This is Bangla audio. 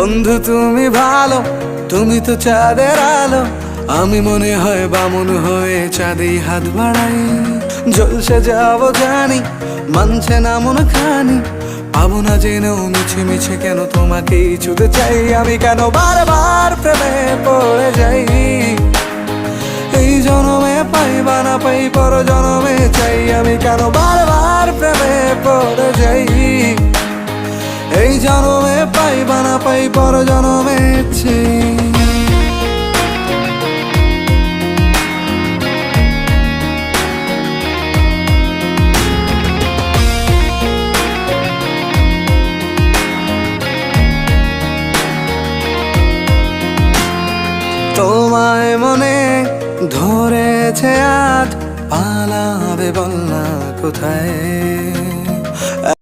বন্ধু তুমি ভালো, তুমি তো চাঁদের আলো, আমি মনে হয় বামন হয়ে চাঁদে হাত বাড়াই। জলসে যাব জানি, মানছে না মন খানি, পাবো না জেনেও মিছে মিছে কেন তোমাকেই ছুঁতে চাই। আমি কেন বারবার প্রেমে পড়ে যাই, এই জনমে পাই বা না পাই পর জনমে চাই। আমি কেন বারবার প্রেমে পড়ে যাই, এই জনমে পাই বা না পাই পর জনমে চাই। তোমায় মনে ধরেছে আজ, পালাবে বল না কোথায়।